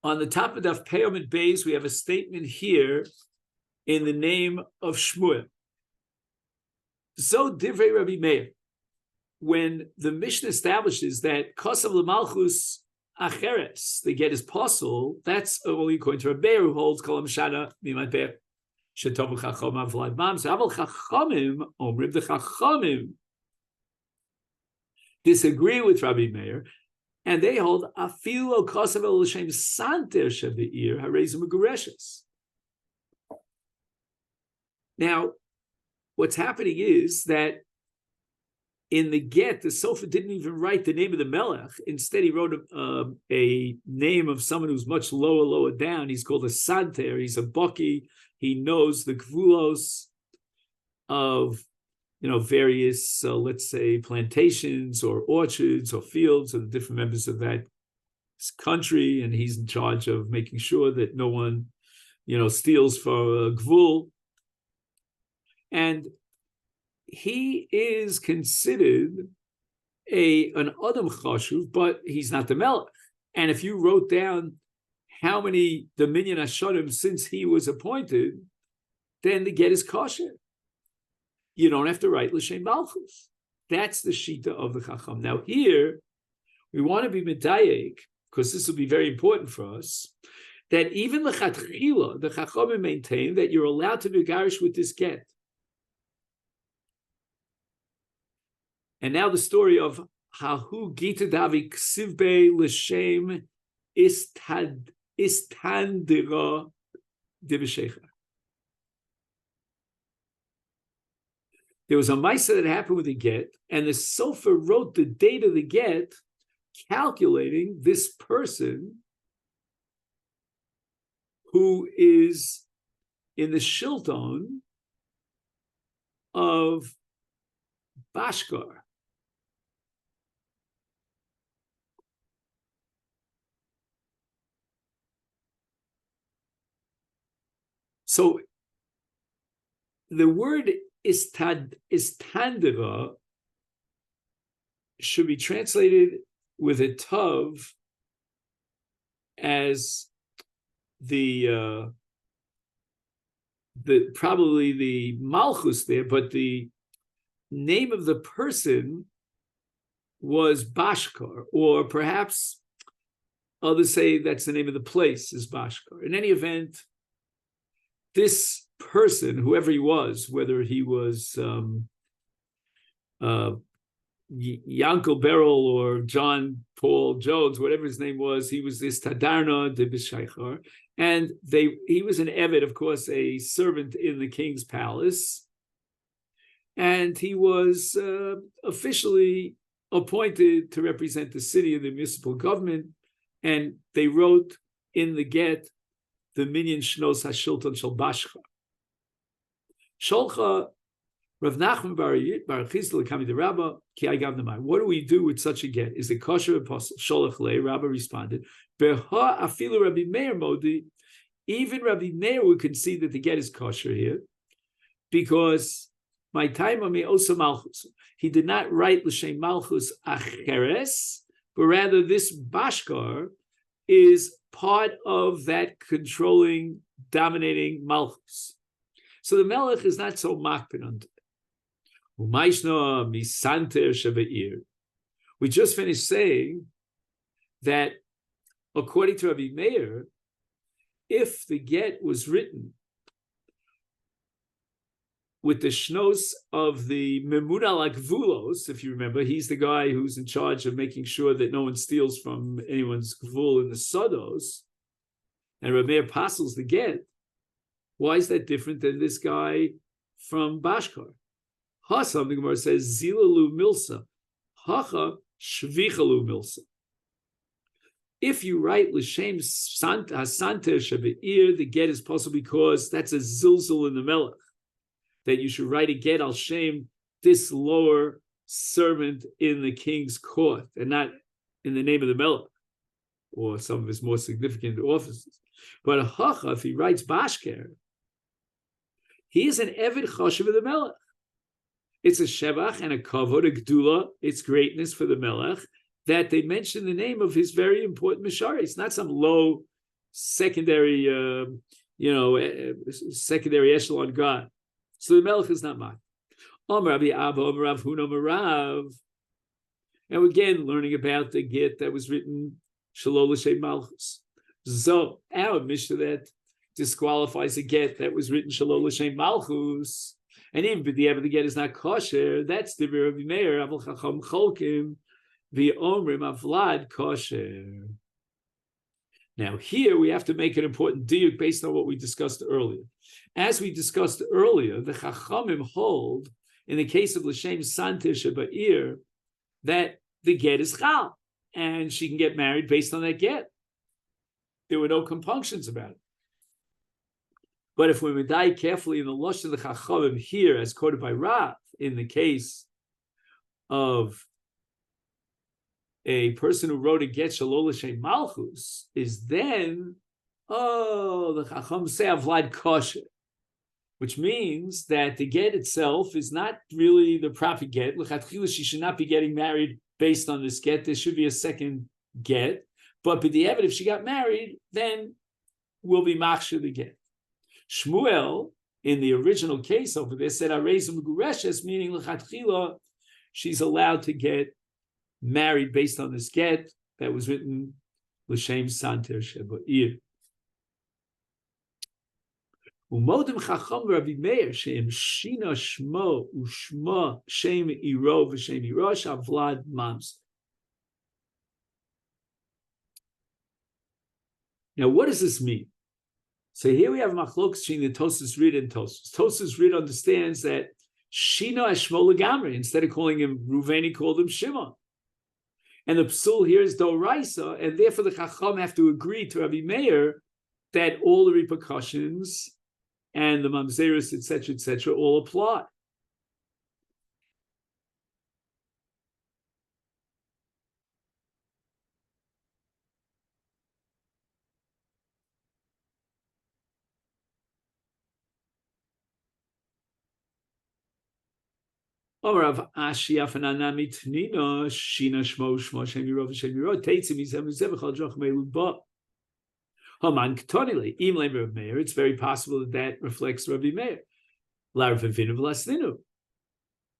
on the top of Daf Peyamid Beis, we have a statement here in the name of Shmuel. So Divrei Rabbi Meir, when the Mishnah establishes that Kosav L'Malchus Acheres, the get is possible, that's only according to Rabbi Meir, who holds Kolam Shana Mimad Be'er. Shetovu Chachom Avlad Mam. So Aval Chachamim, Omrim, the Chachamim disagree with Rabbi Meir, and they hold Afilo Kosav L'Shem Santer Shebe'ir Harezim Megureshes. Now, what's happening is that in the get, the Sofer didn't even write the name of the Melech. Instead, he wrote a name of someone who's much lower down. He's called a Santer. He's a Baki. He knows the Gvulos of, various, let's say, plantations or orchards or fields of the different members of that country, and he's in charge of making sure that no one, steals for a Gvul. And he is considered an Adam Chashuv, but he's not the Melech. And if you wrote down how many dominion Hashanim since he was appointed, then the get is kosher. You don't have to write L'Shem Malchus. That's the Shita of the Chacham. Now here, we want to be medayek, because this will be very important for us, that even L'Chatchila, the Chachamim maintain that you're allowed to be garish with this get. And now the story of Hahu Gita Davi Ksivbe L'Shem Istandira Dibeshecha. There was a Maisa that happened with the get, and the Sofer wrote the date of the get, calculating this person who is in the Shilton of Bashkar. So the word istandira should be translated with a tav as the probably the malchus there, but the name of the person was Bashkar, or perhaps others say that's the name of the place is Bashkar. In any event, this person, whoever he was, whether he was Yankel Beryl or John Paul Jones, whatever his name was, he was this Tadarna de Bishaychar, and he was an Eved, of course, a servant in the king's palace, and he was officially appointed to represent the city and the municipal government, and they wrote in the get the minyan shnos hashilton shel Bashcha. Sholcha Rav Nachman Bar Chisda l'Kami de Rabba ki I gav nemai. What do we do with such a get? Is it kosher apostle? Sholach le. Rabba responded, Beha afilu Rabbi Meir modi. Even Rabbi Meir would concede that the get is kosher here, because my time on me osa malchus. He did not write l'shem malchus acheres, but rather this Bashkar is part of that controlling, dominating malchus. So the melech is not so makpid unto it. We just finished saying that according to Rabbi Meir, if the get was written with the shnos of the Memuna Gvulos, if you remember, he's the guy who's in charge of making sure that no one steals from anyone's Gvul in the Sodos, and Rabbi Meir passes the get, why is that different than this guy from Bashkar? Hasa, the Gemara says, Zilalu Milsa, Hacha Shvichalu Milsa. If you write L'Shem Hasanter Shebe'ir, the get is possible because that's a zilzul in the melech, that you should write a get al shem, this lower servant in the king's court, and not in the name of the melech or some of his more significant offices. But a hacha, if he writes Bashker, he is an Eved Choshev of the melech. It's a shevach and a kavod, a gdula, it's greatness for the melech, that they mention the name of his very important mishari. It's not some low secondary, secondary echelon god. So the Melech is not mine. Omer Rabbi Abba, Omer Rav Huna, Omer Rav. And again, learning about the get that was written Shalol L'Shem Malchus. So our Mishnah that disqualifies a get that was written Shalol L'Shem Malchus, and even if the get is not kosher, that's the Rabbi Meir, Aval Chacham Cholkim, the Omrim Avlad kosher. Now here we have to make an important diuk based on what we discussed earlier. As we discussed earlier, the Chachamim hold, in the case of L'Shem Santir Sheba'ir, that the get is chal, and she can get married based on that get. There were no compunctions about it. But if we medai carefully in the lashon of the Chachamim here, as quoted by Rav, in the case of a person who wrote a get Shalol L'Shem Malchus, is then, the Chacham say Avlad kosher, which means that the get itself is not really the proper get. L'chatchila, she should not be getting married based on this get. There should be a second get. But b'diavad, if she got married, then will be machshir the get. Shmuel, in the original case over there, said Arezim Gureshes, meaning l'chatchila, she's allowed to get married based on this get that was written L'Shem Santer Sheba'ir. Umodim Chacham Rabbi Meir she'im shina shmo ushma shem iro v'shem irosh avlad mams. Now, what does this mean? So here we have machlokas between the Tosas Rid and Tosas. Tosas Rid understands that shina shmo legamri. Instead of calling him Reuven, he called him Shimon. And the psul here is doraisa, and therefore the Chacham have to agree to Rabbi Meir that all the repercussions and the mamzeris, etc., all apply. Orav Ashia Fananami Tnina Shina Shmo Shmo Shemiro Shemiro Teitzim Izem Zevachal Joch Meluba. Haman Ktonili Im Lemer Meir. It's very possible that that reflects Rabbi Meir. Lar Vivinu V'Lasninu.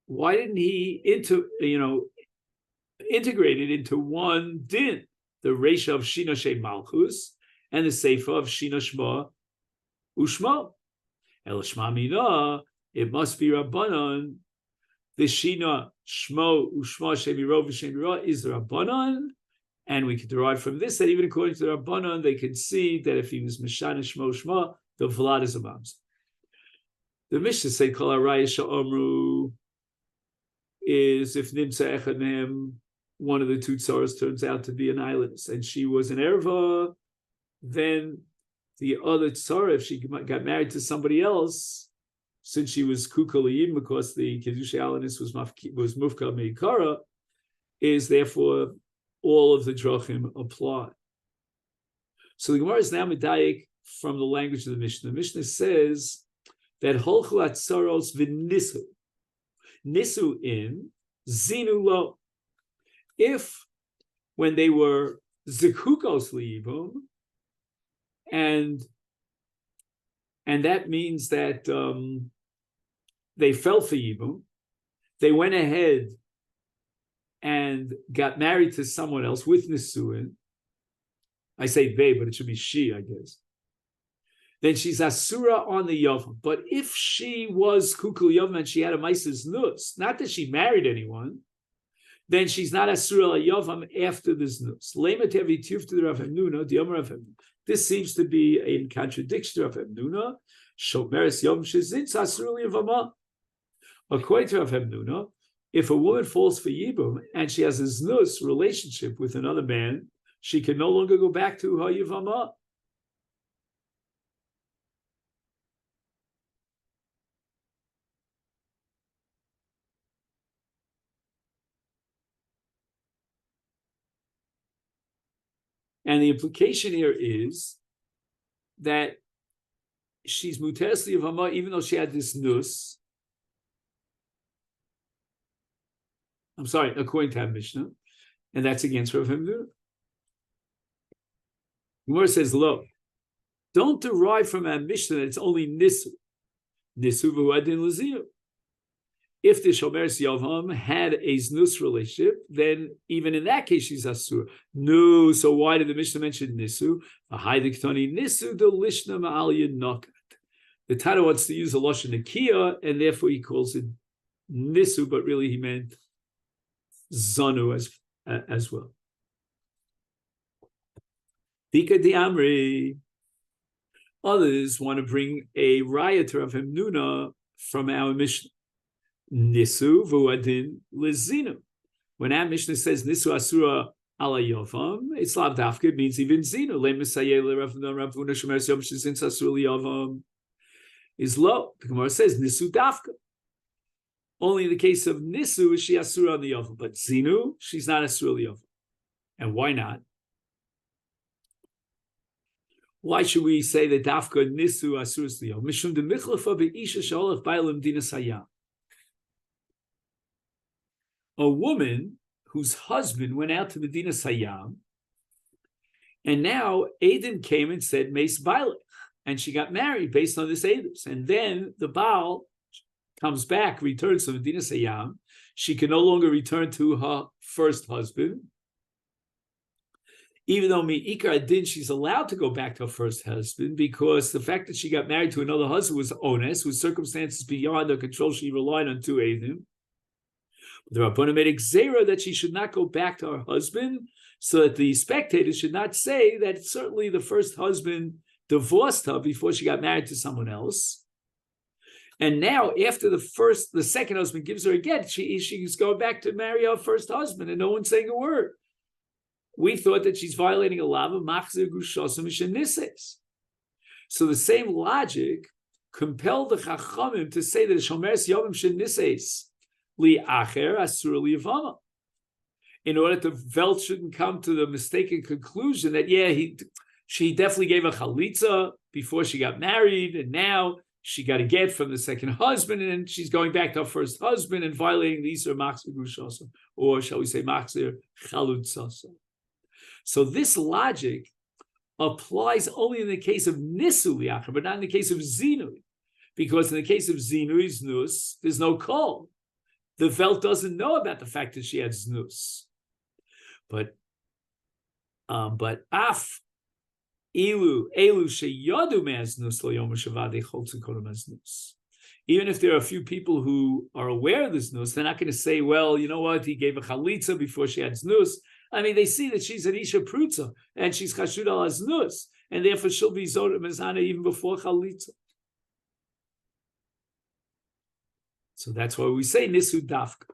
Why didn't he integrate it into one din? The Reisha of Shina Shem Malchus and the Seifa of Shina Shma Ushmo. El Shma Mina. It must be Rabbanon. The Shina Shmo Ushma Shemiro V'Shemiro is the Rabbanon, and we could derive from this that even according to the Rabbanon, they could see that if he was Mishana Shmo Shma, the Vlad is a Mams. The Mishnah said Kol Harayah Sha'omru is if Nimsa Echad Mehem, one of the two tzaras turns out to be an islandess, and she was an erva, then the other tzara, if she got married to somebody else, since she was kukaliyim, because the Kiddush Alanis was mufka meikara, is therefore all of the drachim apply. So the Gemara is now medayik from the language of the Mishnah. The Mishnah says that holchu atzaros v'nisu, nisu in zinu lo. If when they were zikukos liyibum, and that means that they fell for Yibum, they went ahead and got married to someone else with Nisuin. I say they, but it should be she, I guess. Then she's Asura on the Yavam. But if she was Kukul Yavam and she had a Maisa's Nus, not that she married anyone, then she's not Asura Yavam after this Nus. Lema Tevi Tuf to the Rav Hamnuna, the Omer Rav Hamnuna. This seems to be a contradiction of Hamnuna. Shomeres Yom Shezin Asura Yavama. According to Rav Hamnuna, if a woman falls for Yibum and she has a znus relationship with another man, she can no longer go back to her Yivama. And the implication here is that she's muteres Yivama even though she had this nus. I'm sorry, according to Mishnah, and that's against Rav Hamnuna. Gemara says, "Lo, Don't derive from our Mishnah that it's only Nisu. Nisu v'huadin l'zinu. If the Shomeres Yavam had a znus relationship, then even in that case she's asur. No, so why did the Mishnah mention Nisu? Nisu the lishna ma'al yinakat. The Tana wants to use a lashon nakiya, and therefore he calls it Nisu, but really he meant Zanu as well. Dika di Amri. Others want to bring a raya to Rav Hemnuna from our Mishnah. Nisu v'uadin lezinu. When our Mishnah says Nisu asura ala yavam, it's lav dafka, it means even zinu. Le misayeh le Rav Hemnuna shemeres yom shezin asura yavam is low. The Gemara says Nisu dafka. Only in the case of Nisu is she asura on the yavam, but zinu she's not asura yavam. And why not? Why should we say that dafka Nisu asura yavam? Mishum de michlafa be'isha shalach ba'alim dinas hayam. A woman whose husband went out to the Dinas Hayam, and now Adim came and said, Meis Bailech, and she got married based on this Adus. And then the Baal comes back, returns to the Dinas Hayam. She can no longer return to her first husband. Even though Mi'ikar Adin, she's allowed to go back to her first husband, because the fact that she got married to another husband was onus, with circumstances beyond her control. She relied on two Adim. The Rabbanan made a gzera that she should not go back to her husband, so that the spectators should not say that certainly the first husband divorced her before she got married to someone else. And now, after the second husband gives her a get, she's going back to marry her first husband, and no one's saying a word. We thought that she's violating a lava machzir gushosam shenises. So the same logic compelled the Chachamim to say that shomeres yovim shenises. In order that the Velt shouldn't come to the mistaken conclusion that, she definitely gave a chalitza before she got married, and now she got a get from the second husband, and she's going back to her first husband and violating the Isur Machzir Gushasa, or shall we say Machzir Chalutzasa. So this logic applies only in the case of Nisu Liachar, but not in the case of Zinui, because in the case of Zinui Znus, there's no call. The Velt doesn't know about the fact that she had znus, but af elu sheyadu me'aznus lo yom shavadei cholzin kodem aznus. Even if there are a few people who are aware of the znus, they're not going to say, well, you know what, he gave a chalitza before she had znus. I mean, they see that she's an isha prutza and she's chashud al znus, and therefore she'll be zoda mezana even before chalitza. So that's why we say Nisu Dafka.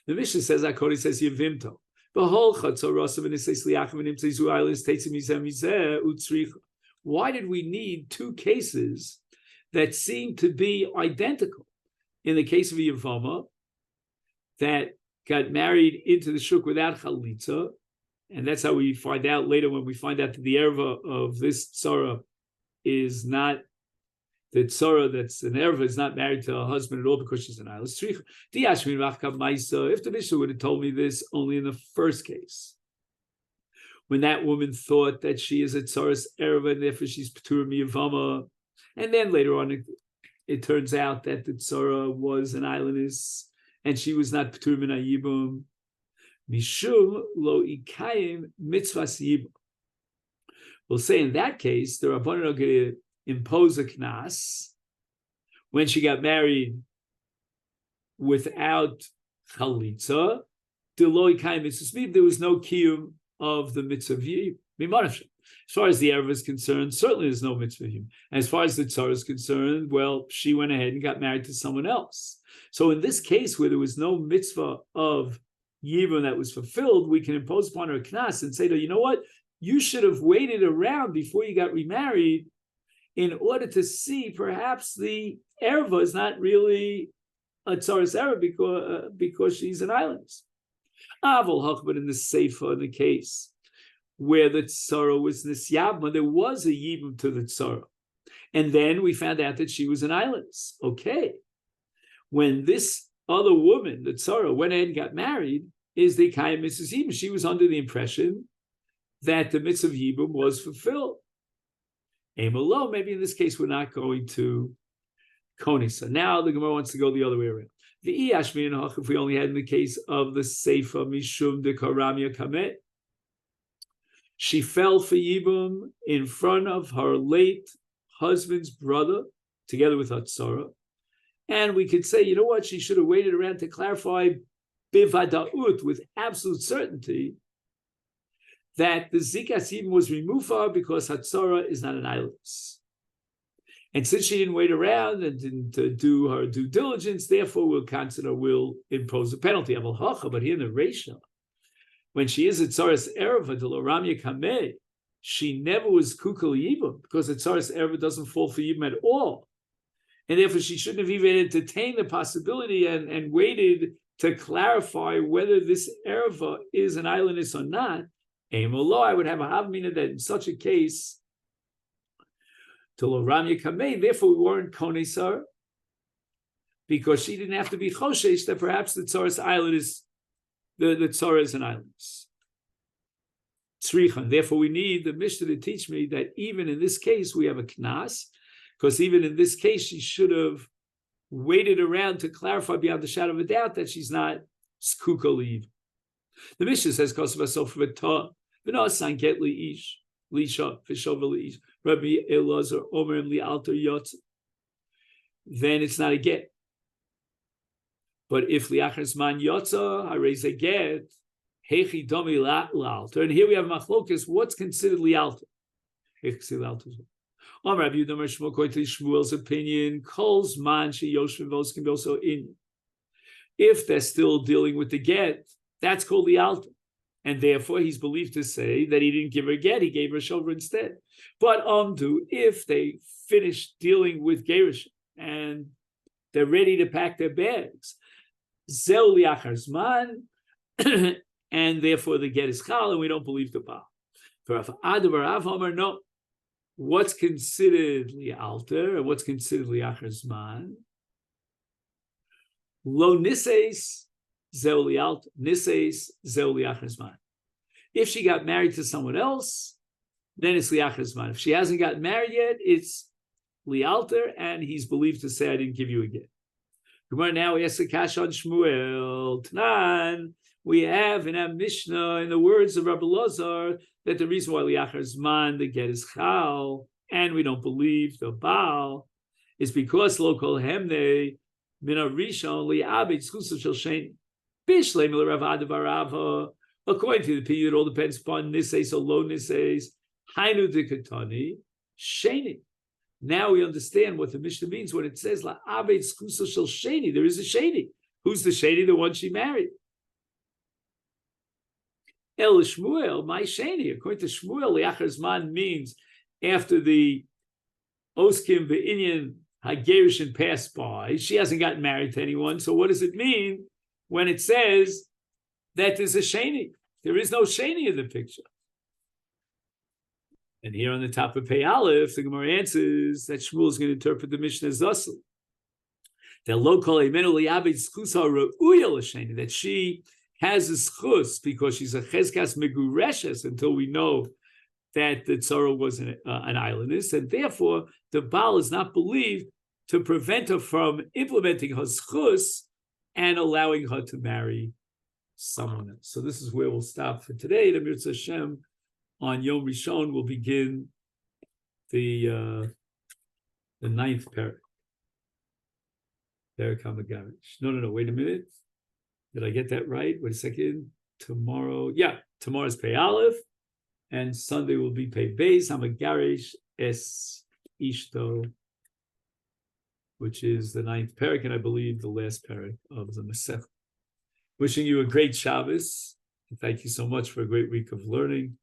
The Mishnah says, Akori says Yevimto. Why did we need two cases that seem to be identical? In the case of Yevama, that got married into the shuk without chalitza, and that's how we find out later when we find out that the erva of this tzara is not. The tzara that's an erva is not married to her husband at all because she's an island. If the Mishnah would have told me this only in the first case, when that woman thought that she is a tzara's erva and therefore she's p'tura miyavama, and then later on it turns out that the tzara was an islandess and she was not p'tura min hayibum, mishum lo ikayim mitzvahs yibum. We'll say in that case the Rabbanan are going to impose a knas when she got married without chalitza. There was no kiyum of the mitzvah. As far as the erva is concerned, certainly there's no mitzvah. And as far as the tzara is concerned, well, she went ahead and got married to someone else. So in this case, where there was no mitzvah of yibum that was fulfilled, we can impose upon her a knas and say to her, you know what? You should have waited around before you got remarried in order to see perhaps the erva is not really a tzara's erva because she's an islandess. But in the seifa, in the case where the tzara was nisyabma, there was a yibum to the tzara, and then we found out that she was an islandess. Okay, when this other woman, the tzara, went ahead and got married, is the kayim Mrs. Yibum. She was under the impression that the mitzvah of yibum was fulfilled. Amalo, maybe in this case we're not going to konisa. Now the Gemara wants to go the other way around. The Iyashmin, if we only had in the case of the Seifa Mishum de Karamya Kamet, she fell for Yibum in front of her late husband's brother, together with Hatzara. And we could say, you know what, she should have waited around to clarify bivadaut, with absolute certainty, that the Zikas Yibum was removed for her because Hatzara is not an eyeless. And since she didn't wait around and didn't do her due diligence, therefore we'll impose a penalty. But here in the Reisha, when she is at Tzaras Ereva de Loramya Kameh, she never was Kukal Yibum, because at Tzaras Ereva doesn't fall for Yibum at all. And therefore she shouldn't have even entertained the possibility and waited to clarify whether this Ereva is an islandess or not. I would have a havmina that in such a case, to Loramya Kameh, therefore we weren't Konesar, because she didn't have to be Choshesh that perhaps the Tzaras island is the Tzara is an islandess. Tzrichan. Therefore we need the Mishnah to teach me that even in this case we have a Knas, because even in this case she should have waited around to clarify beyond the shadow of a doubt that she's not Skuka Leave. The Mishnah says, Kosovasof V'ta, V'na Sanket Li'ish, Lisha, V'shova Li'ish, Rabbi Elazar, Omer Li Alter Yotz, then it's not a get. But if Liachar Zman Yotza, I raise a get, Hechi Domi L'alter, and here we have Machlokas, what's considered Lialter? Hechi L'alter. Rabbi Yudamer Shmuel, according to Shmuel's opinion, Kol's Man She Yoshvim Voskim also in. If they're still dealing with the get, that's called Lialter. And therefore he's believed to say that he didn't give her a get, he gave her a shover instead. But if they finish dealing with Gerish and they're ready to pack their bags, Zel Liachar Zman, and therefore the get is Chal, and we don't believe the Baal. For Adavar Avhamar, no. What's considered Lialter and what's considered Liachar Zman? Lo Niseis, Zel Lialter, Niseis, Zel Liachar Zman. If she got married to someone else, then it's Liachar Zman. If she hasn't gotten married yet, it's Lialter, and he's believed to say, I didn't give you a get. Now we ask the Kash on Shmuel. Tanan, we have in our Mishnah, in the words of Rabbi Lazar, that the reason why Liachar Zman, the get is Chal, and we don't believe the Baal, is because local Hemne, Mina Rishon, Li'abit, Zchusav Shel Sheni. Bishlem L'Rav Adavarava. According to the opinion, it all depends upon Niseis or Lo Niseis. Hainu Dikatani, Sheni. Now we understand what the Mishnah means when it says La'abed Zchusav Shel Sheni. There is a Sheni. Who's the Sheni? The one she married. El Shmuel, my Sheni. According to Shmuel, Liachar Zman means after the Oskim Ve'inyan Hagerishin passed by, she hasn't gotten married to anyone. So what does it mean when it says that there's a Sheni? There is no Sheni in the picture. And here on the top of Pei Aleph, the Gemara answers that Shmuel is going to interpret the Mishnah as Zasel. That she has a schus because she's a cheskas megureshes until we know that the tzara was an islandess, and therefore the Baal is not believed to prevent her from implementing her schus and allowing her to marry someone else. So this is where we'll stop for today. The Mirza Hashem on Yom Rishon will begin the ninth parak. Parak HaMegarish. No, wait a minute. Did I get that right? Wait a second. Tomorrow's Pei Aleph, and Sunday will be Pei Beis HaMegarish Es Ishto, which is the ninth parak, and I believe the last parak of the Masechet. Wishing you a great Shabbos. Thank you so much for a great week of learning.